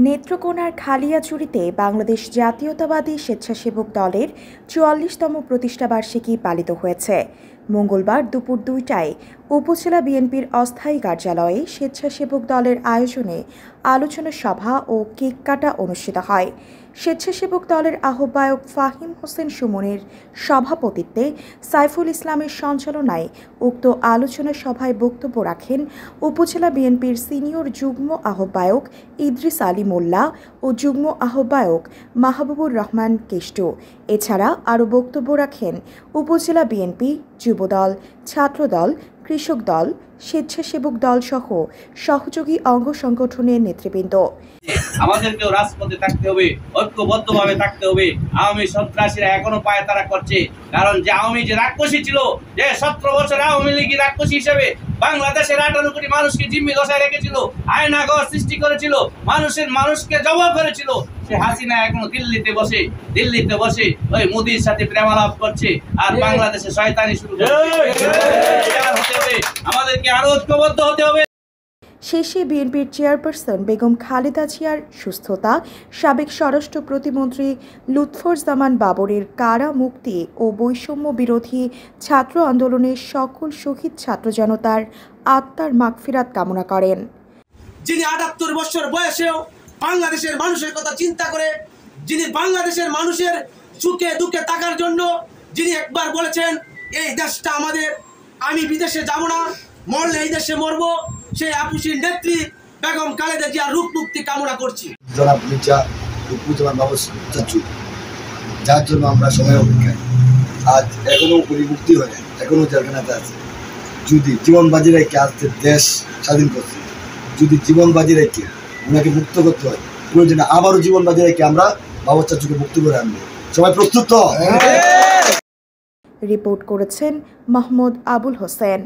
নেত্রকোনার খালিয়াচুরিতে বাংলাদেশ জাতীয়তাবাদী স্বেচ্ছাসেবক দলের ৪৪তম প্রতিষ্ঠাবার্ষিকী পালিত হয়েছে। মঙ্গলবার দুপুর ২টায় উপজেলা বিএনপির অস্থায়ী কার্যালয়ে স্বেচ্ছাসেবক দলের আয়োজনে আলোচনা সভা ও কেক কাটা অনুষ্ঠিত হয়। স্বেচ্ছাসেবক দলের আহ্বায়ক ফাহিম হোসেন সুমনের সভাপতিত্বে সাইফুল ইসলামের সঞ্চালনায় উক্ত আলোচনা সভায় বক্তব্য রাখেন উপজেলা বিএনপির সিনিয়র যুগ্ম আহ্বায়ক ইদ্রিস আলী মোল্লা ও যুগ্ম আহ্বায়ক মাহবুবুর রহমান কেষ্টু। এছাড়া আরও বক্তব্য রাখেন উপজেলা বিএনপি, যুবদল, ছাত্রদল, কৃষক দল, স্বেচ্ছাসেবক দল সহ সহযোগী অঙ্গ সংগঠনের নেতৃবৃন্দ। আমাদেরকেও রাজপথে থাকতে হবে, ঐক্যবদ্ধভাবে থাকতে হবে। আওয়ামী সন্ত্রাসীরা এখনো পায়তারা করছে, কারণ যে আওয়ামী যে রাক্ষসী ছিল, যে 17 বছর আওয়ামী লীগ রাক্ষসী হিসেবে বাংলাদেশের 58 কোটি মানুষকে জিম্মি দশায় রেখেছিল, আয়নাঘর সৃষ্টি করেছিল, মানুষকে জবাব করেছিল, সে হাসিনা এখনো দিল্লিতে বসে ওই মোদির সাথে প্রেমালাপ করছে আর বাংলাদেশে শয়তানি শুরু করছে। আমাদেরকে আরো ঐক্যবদ্ধ হতে হবে। শেষে বিএনপির চেয়ারপারসন বেগম খালেদা জিয়ার সুস্থতা, সাবেক স্বরাষ্ট্র প্রতিমন্ত্রী লুৎফুজ্জামান বাবরের কারা মুক্তি ও বৈষম্য বিরোধী ছাত্র আন্দোলনের সকল শহীদ ছাত্র জনতার আত্মার মাগফিরাত কামনা করেন। যিনি 78 বছর বয়সেও বাংলাদেশের মানুষের কথা চিন্তা করে, যিনি বাংলাদেশের মানুষের সুখে দুঃখে থাকার জন্য যিনি একবার বলেছেন এই দেশটা আমাদের, আমি বিদেশে যাব না, মরলে এই দেশে মরবো, সেই আপুসির নেত্রী বেগম খালেদা জিয়ার রূপ মুক্তি কামনা করছি। জনাব মির্জা লুৎফুজ্জামান বাবর চাচু, যার জন্য আমরা সবাই অপেক্ষায়, আজ এখনো পরিমুক্তি হয়, এখনো জেলখানাতে আছে। যদি জীবন বাজি রেখে আজকে দেশ স্বাধীন করছে, যদি জীবন বাজি রেখে ওনাকে মুক্ত করতে হয়, প্রয়োজনে আবারও জীবন বাজি রেখে আমরা বাবর চাচুকে মুক্ত করে আনবো। সবাই প্রস্তুত তো? রিপোর্ট করেছেন মাহমুদ আবুল হোসেন।